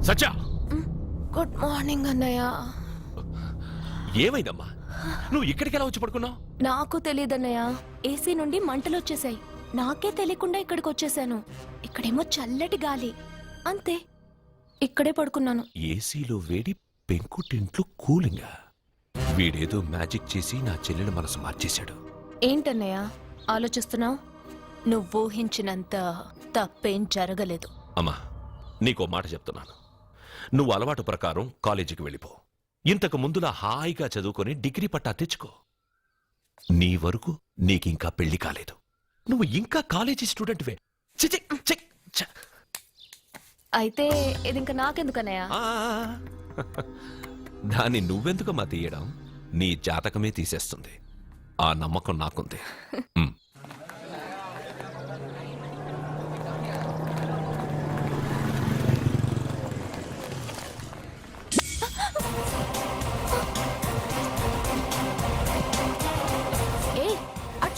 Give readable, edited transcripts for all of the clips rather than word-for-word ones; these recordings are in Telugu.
సత్య గుడ్ మార్నింగ్ అన్నయ్య. ఏమైందమ్మా? నువ్వు ఇక్కడికి ఎలా వచ్చి పడుకున్నావు? నాకు తెలియదన్నయ్య, ఏసీ నుండి మంటలు వచ్చేసాయి. నాకే తెలియకుండా ఇక్కడికి వచ్చేసాను. ఇక్కడేమో చల్లటి గాలి, అంతే. ఇక్కడే పడుకున్నాను. ఏసీలో వేడి, పెంకుటింట్లో కూలింగా. వీడేదో మ్యాజిక్ చేసి నా చెల్లెల మనసు మార్చేశాడు. ఏంటన్నయ్య ఆలోచిస్తున్నావు? నువ్వు ఊహించినంత తప్పేం జరగలేదు. అమ్మా, నీకో మాట చెప్తున్నాను. నువ్వు అలవాటు ప్రకారం కాలేజీకి వెళ్ళిపో. ఇంతకు ముందులా హాయిగా చదువుకొని డిగ్రీ పట్టా తెచ్చుకో. నీ వరకు నీకింకా పెళ్లి కాలేదు. నువ్వు ఇంకా కాలేజీ స్టూడెంట్వే. అయితే ఇది ఇంకా నాకెందుకన్నయ్య? దాన్ని నువ్వెందుకమ్మా తీయడం? నీ జాతకమే తీసేస్తుంది. ఆ నమ్మకం నాకుంది.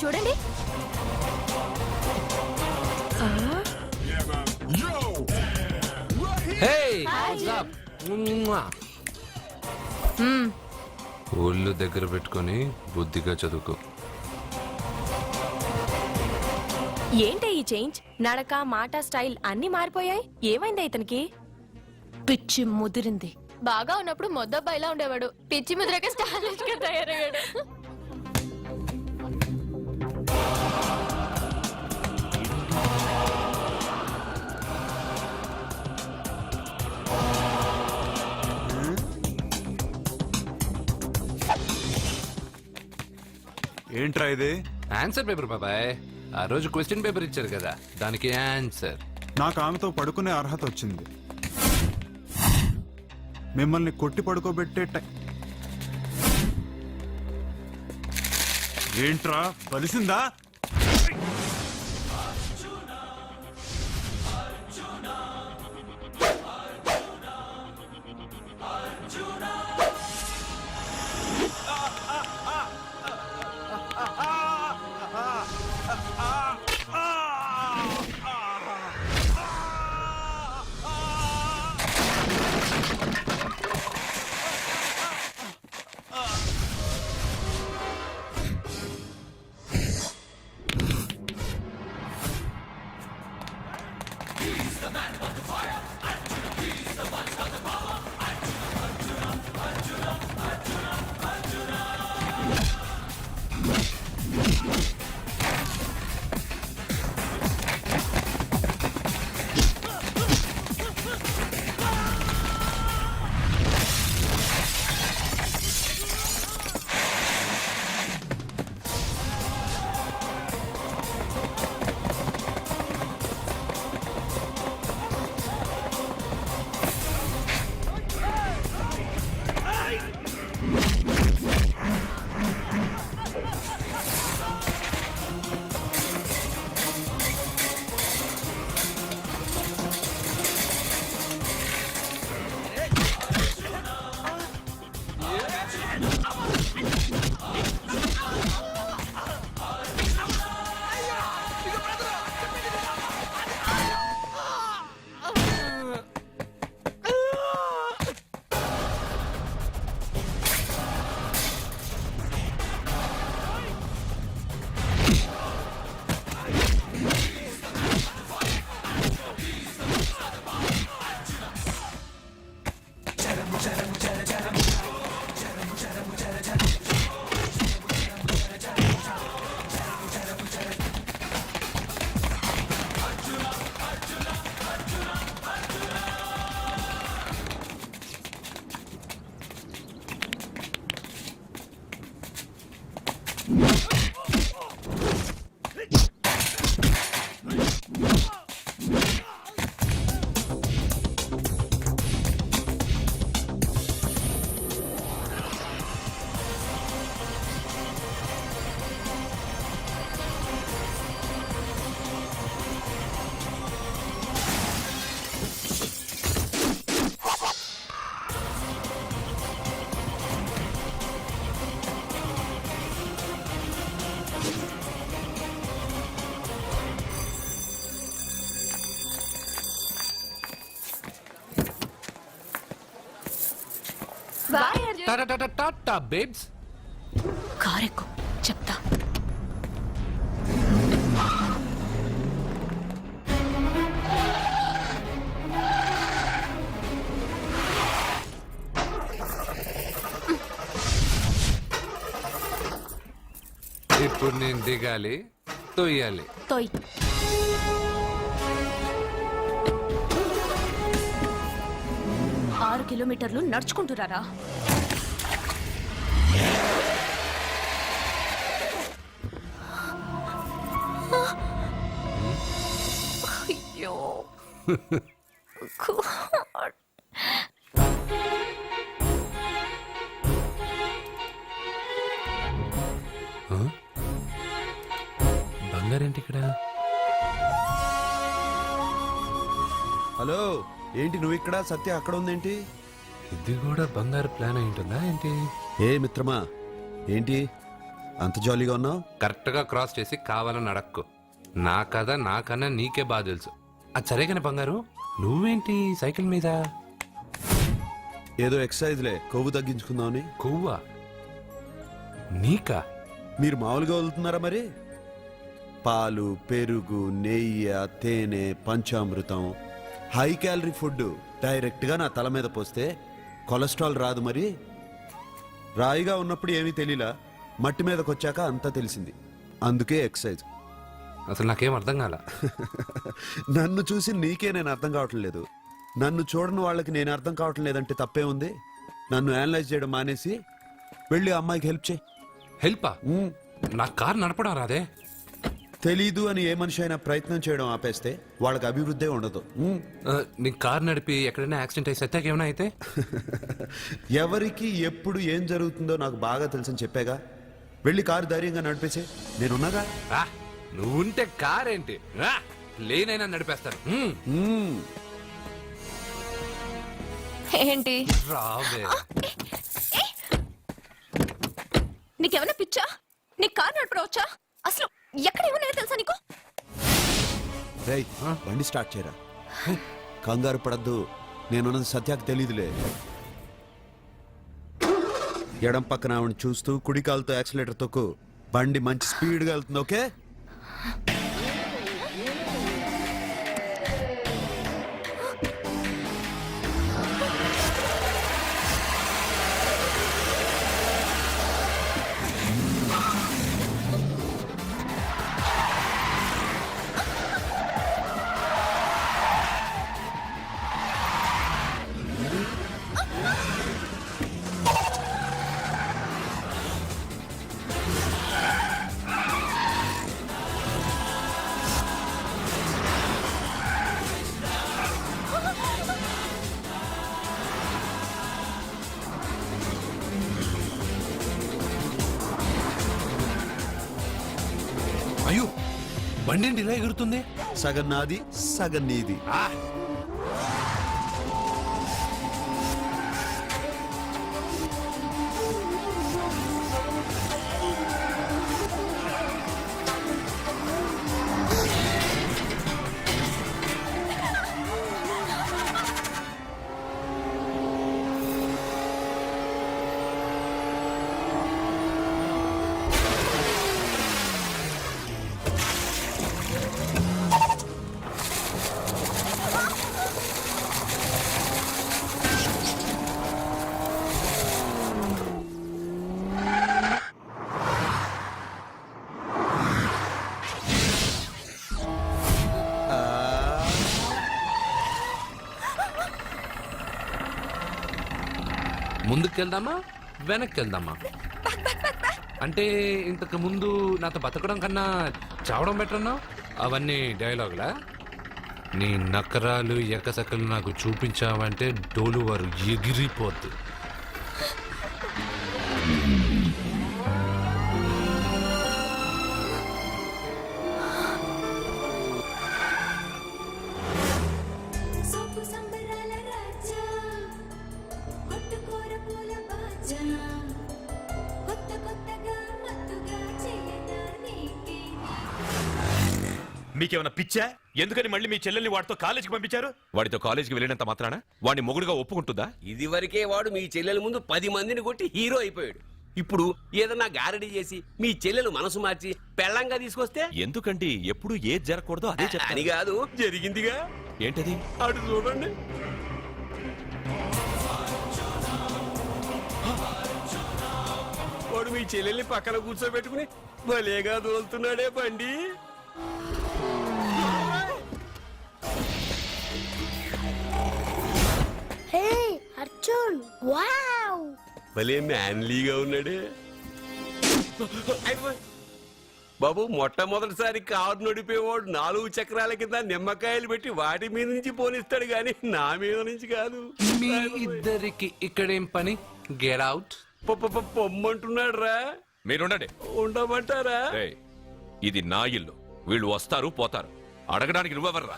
చూడండి. ఒళ్ళు దగ్గర పెట్టుకొని బుద్ధిగా చదువుకో. ఏంటి ఈ చేంజ్? నడక, మాట, స్టైల్ అన్ని మారిపోయాయి. ఏమైంది ఇతనికి? పిచ్చి ముదిరింది. బాగా ఉన్నప్పుడు మొద్దబ్బాయిలా ఉండేవాడు. పిచ్చి ముద్రగా స్టైలిష్ గా తయారయ్యాడు. ఏంట్రా ఇది? ఆన్సర్ పేపర్ బాబాయ్. ఆ రోజు క్వశ్చన్ పేపర్ ఇచ్చారు కదా, దానికి ఆన్సర్. నాకు ఆమెతో పడుకునే అర్హత వచ్చింది. మిమ్మల్ని కొట్టి పడుకోబెట్టే ఏంట్రా బలిసిందా? టాటా బేబ్స్. కారెక్కు చెప్తా. ఇప్పుడు నేను దిగాలి, తొయ్యాలి. తోయ్. ఆరు కిలోమీటర్లు నడుచుకుంటురారా? అయ్యో God. బంగారేంటి ఇక్కడ? హలో, ఏంటి నువ్వు ఇక్కడ, సత్య అక్కడ ఉందేంటి? ఇది కూడా బంగారు ప్లాన్ అయి ఉంటుందా ఏంటి? ఏ మిత్రమా, ఏంటి అంత జాలీగా ఉన్నావు? కరెక్ట్ గా క్రాస్ చేసి కావాలని అడక్కు. నా కథ నాకన్నా నీకే బాగా తెలుసు. అది సరే కానీ బంగారు, నువ్వేంటి సైకిల్ మీద? ఏదో ఎక్సర్సైజ్లే, కొవ్వు తగ్గించుకుందామని. కొవ్వా? నీకా? మీరు మామూలుగా వదులుతున్నారా మరి? పాలు, పెరుగు, నెయ్యి, తేనె, పంచామృతం, హై క్యాలరీ ఫుడ్ డైరెక్ట్గా నా తల మీద పోస్తే కొలెస్ట్రాల్ రాదు మరి. రాయిగా ఉన్నప్పుడు ఏమీ తెలియలా, మట్టి మీదకి వచ్చాక అంతా తెలిసింది. అందుకే ఎక్సర్సైజ్. అసలు నాకేం అర్థం కాల. నన్ను చూసి నీకే నేను అర్థం కావటం లేదు, నన్ను చూడని వాళ్ళకి నేను అర్థం కావటం లేదంటే తప్పే ఉంది. నన్ను అనలైజ్ చేయడం మానేసి వెళ్ళి ఆ అమ్మాయికి హెల్ప్ చేయి. హెల్పా? నా కార్ నడపడం రాదే. తెలీదు అని ఏ మనిషి అయినా ప్రయత్నం చేయడం ఆపేస్తే వాళ్ళకి అభివృద్ధి ఉండదు. నీ కార్ నడిపి ఎక్కడైనా యాక్సిడెంట్ అయి సత్యాకి ఏమైనా అయితే? ఎవరికి ఎప్పుడు ఏం జరుగుతుందో నాకు బాగా తెలుసని చెప్పాగా. వెళ్ళి కారు ధైర్యంగా నడిపేసే, నేనున్నాగా. ఆ, నువ్వుంటే కార్ ఏంటి, లేనైనా నడిపేస్తాను. ఏంటి? రావే. నీకేమైనా పిచ్చా? నీ కారు నడపడవచ్చా? అసలు ఎక్కడ ఏమన్నా తెలుసా నీకు? రేయ్, బండి స్టార్ట్ చేయరా. కంగారు పడద్దు, నేనున్నది సత్యాకి తెలీదులే. ఎడం పక్కన ఆవిడ చూస్తూ కుడి కాలుతో యాక్సిలేటర్ తొక్కు. బండి మంచి స్పీడ్గా వెళ్తుంది. ఓకే? అయ్యో, బండి ఏంటి ఇలా ఎగురుతుంది? సగం నాది, సగం నీది. ముందుకెళ్దామా వెనక్కి వెళ్దామా? అంటే ఇంతకు ముందు నాతో బతకడం కన్నా చావడం బెటర్ అన్నావు. అవన్నీ డైలాగులా? నీ నకరాలు ఎకసకలు నాకు చూపించావంటే డోలు వారు ఎగిరిపోద్ది. మీకేమైనా పిచ్చా? ఎందుకని మళ్ళీ మీ చెల్లెల్ని వాడితో కాలేజీకి పంపించారు? వాడితో కాలేజీకి వెళ్ళినంత మాత్రాన వాడిని మొగుడుగా ఒప్పుకుంటుందా? ఇదివరకే వాడు మీ చెల్లెల ముందు 10 మందిని కొట్టి హీరో అయిపోయాడు. ఇప్పుడు ఏదన్నా గారడీ చేసి మీ చెల్లెలు మనసు మార్చి పెళ్ళంగా తీసుకొస్తే ఎందుకండి ఎప్పుడు ఏది జరగకూడదో అదే అని చెప్తాను. కాదు, జరిగిందిగా. ఏంటది? అటు చూడండి. వాడు మీ చెల్లెల్ని పక్కన కూర్చోబెట్టుకుని భలేగా దోలుతున్నాడే బండి. హే అర్జున్, వావ్! భలే మ్యాన్లీగా ఉన్నాడే. అయిపోయి. బాబు, మొట్టమొదటిసారి కారు నడిపేవాడు 4 చక్రాల కింద నిమ్మకాయలు పెట్టి వాటి మీద నుంచి పోనిస్తాడు గాని నా మీద నుంచి కాదు. మీ ఇద్దరికి ఇక్కడేం పని? Get out. పొమ్మంటున్నాడు రా. మీరుండండి. ఉండమంటారా? రేయ్, ఇది నా ఇల్లు. వీళ్ళు వస్తారు పోతారు. అడగడానికి నువ్వెవర్రా?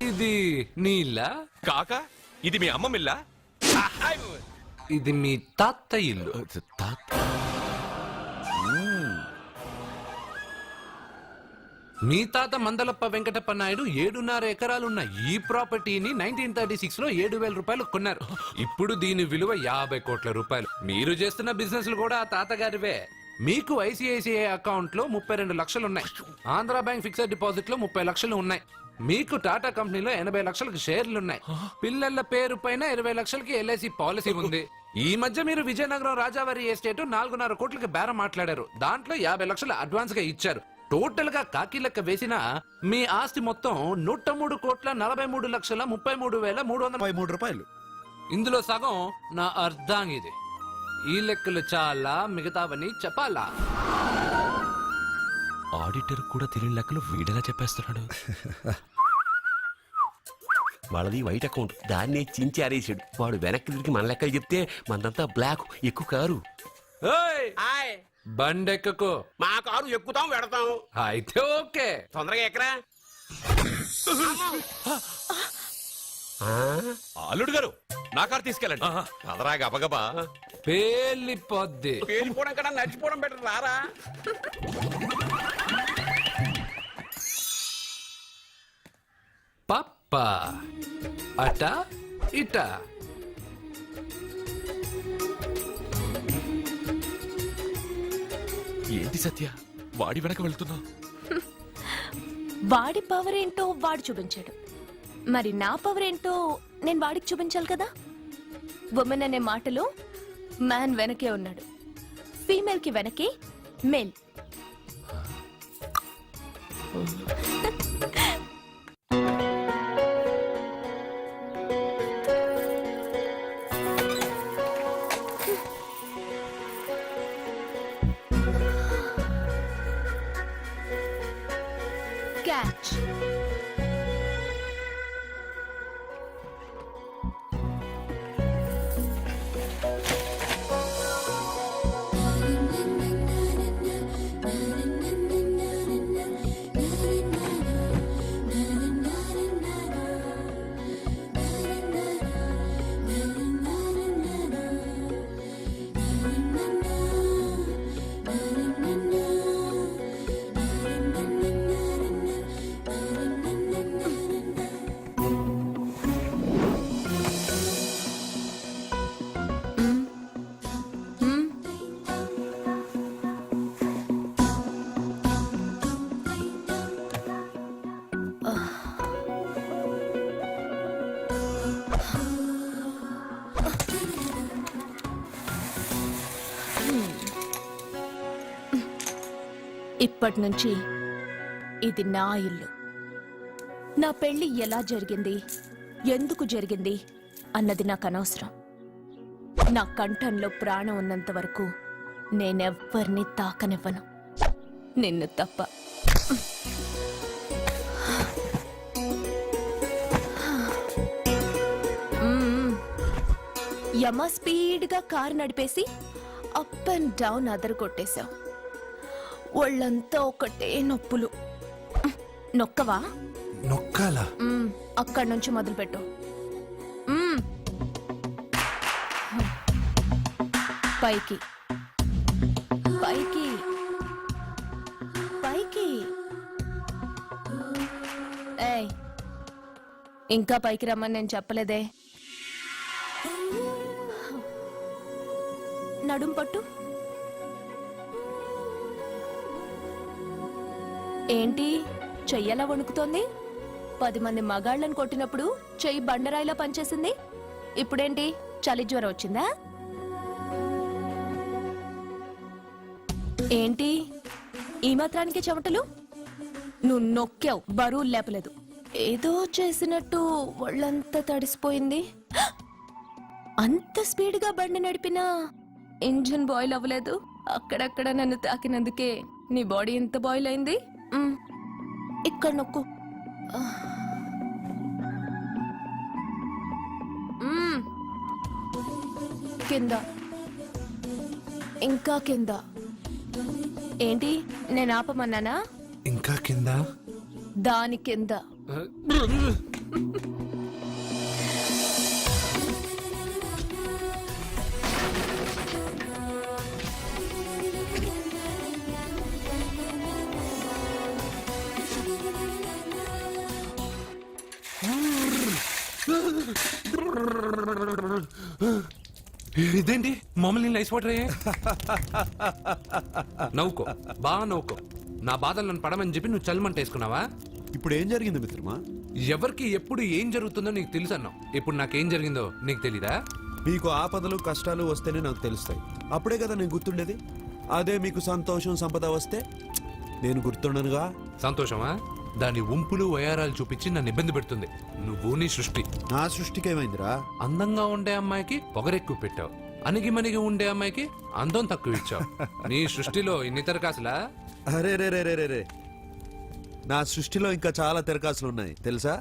ఇది నీళ్ళ? కాక ఇది మీ అమ్మమ్మిల్లా? ఇది మీ తాత ఇల్లు. మీ తాత మందలప్ప వెంకటప్ప నాయుడు 7.5 ఎకరాలున్న ఈ ప్రాపర్టీని 1936 లో 7,000 రూపాయలు కొన్నారు. ఇప్పుడు దీని విలువ 50 కోట్ల రూపాయలు. మీరు చేస్తున్న బిజినెస్లు కూడా ఆ తాతగారివే. మీకు ఐసిఐసిఐ అకౌంట్ లో 32 లక్షలు ఉన్నాయి. ఆంధ్ర బ్యాంక్ ఫిక్స్డ్ డిపాజిట్ లో 30 లక్షలు ఉన్నాయి. మీకు టాటా కంపెనీలో 80 లక్షలకు షేర్లున్నాయి. పిల్లల పేరు పైన 20 లక్షలకి ఎల్ఐసి పాలసీ ఉంది. ఈ మధ్య మీరు విజయనగరం రాజావారి ఎస్టేట్ 4.5 కోట్లకి బేరం మాట్లాడారు. దాంట్లో 50 లక్షలు అడ్వాన్స్ గా ఇచ్చారు. టోటల్ గా కాకి లెక్క వేసిన మీ ఆస్తి మొత్తం 103,43,33,333 రూపాయలు. ఇందులో సగం నా అర్ధాంగిది. ఈ లెక్కలు చాలా, మిగతావని చెప్పాలా? ఆడిటర్ కూడా తెలియని లెక్కలు వీడేలా చెప్పేస్తున్నాడు. వాళ్ళది వైట్ అకౌంట్, దాన్నే చించి ఆరేసాడు. వాడు వెనక్కి తిరిగి మన లెక్కలు చెప్తే మనదంతా బ్లాక్. ఎక్కువ కారు. ఏయ్! బండెక్కకు. మా కారు ఎక్కుతాం వెడతాం. అయితే ఓకే. తొందరగా ఎక్కరా. అల్లుడు గారు, నా కారు తీసుకెళ్ళండి. అదరా గబగబా. పేలిపోద్ది. పేలిపోవడం కన్నా నడిచిపోవడం బెటర్. రారా. పప్ప అట ఇట. ఏంటి సత్య, వాడి వెనక వెళ్తున్నావు? వాడి పవర్ ఏంటో వాడు చూపించాడు. మరి నా పవర్ ఏంటో నేను వాడికి చూపించాలి కదా. ఉమెన్ అనే మాటలో మ్యాన్ వెనకే ఉన్నాడు. ఫీమేల్ కి వెనకే మేల్. క్యాచ్. ఇప్పటి నుంచి ఇది నా ఇల్లు. నా పెళ్లి ఎలా జరిగింది, ఎందుకు జరిగింది అన్నది నాకు అనవసరం. నా కంఠంలో ప్రాణం ఉన్నంత వరకు నేనెవ్వరిని తాకనివ్వను, నిన్ను తప్ప. యమ స్పీడ్గా కారు నడిపేసి అప్ అండ్ డౌన్ అదరు కొట్టేశావు. ఒళ్ళంతా ఒకటే నొప్పులు. నొక్కవా? నొక్కాలా? అక్కడి నుంచి మొదలుపెట్టు. పైకి పైకి పైకి ఇంకా పైకి రమ్మని నేను చెప్పలేదే. నడుం పట్టు. ఏంటి చెయ్యలా వణుకుతోంది? 10 మంది మగాళ్ళని కొట్టినప్పుడు చెయ్యి బండరాయిలా పనిచేసింది. ఇప్పుడేంటి చలి జ్వరం వచ్చిందా? ఏంటి ఈ మాత్రానికి చెమటలు? నువ్వు నొక్కావు, బరువు లేపలేదు. ఏదో చేసినట్టు ఒళ్ళంతా తడిసిపోయింది. అంత స్పీడ్గా బండి నడిపినా ఇంజిన్ బాయిల్ అవ్వలేదు. అక్కడక్కడ నన్ను తాకినందుకే నీ బాడీ ఎంత బాయిల్ అయింది. ఇక్కడ నొక్కు. కింద, ఇంకా కింద. ఏంటి నేను ఆపమన్నానా? ఇంకా కింద. దాని కింద. ఇదేంటి మమ్మల్ని లైస్ వాటర్ అయ్యే? నవ్వుకో, బాగా నవ్వుకో. నా బాధలు నన్ను పడమని చెప్పి నువ్వు చల్లమంటేసుకున్నావా? ఇప్పుడు ఏం జరిగింది మిత్రమా? ఎవరికి ఎప్పుడు ఏం జరుగుతుందో నీకు తెలుసు అన్నావు. ఇప్పుడు నాకేం జరిగిందో నీకు తెలీదా? మీకు ఆపదలు కష్టాలు వస్తేనే నాకు తెలుస్తాయి. అప్పుడే కదా నేను గుర్తుండేది. అదే మీకు సంతోషం సంపద వస్తే నేను గుర్తుండనుగా. సంతోషమా? దాని ఉంపులు వయారాలు చూపించి నన్ను ఇబ్బంది పెడుతుంది. నువ్వు నీ సృష్టి. నా సృష్టికి ఏమైందిరా? అందంగా ఉండే అమ్మాయికి పొగరెక్కువ పెట్టావు, అణిగి మణిగి ఉండే అమ్మాయికి అందం తక్కువ ఇచ్చావు. నీ సృష్టిలో ఇన్ని తరకాసులా? అరే రే రే రే రే, నా సృష్టిలో ఇంకా చాలా తెరకాసులు ఉన్నాయి తెలుసా?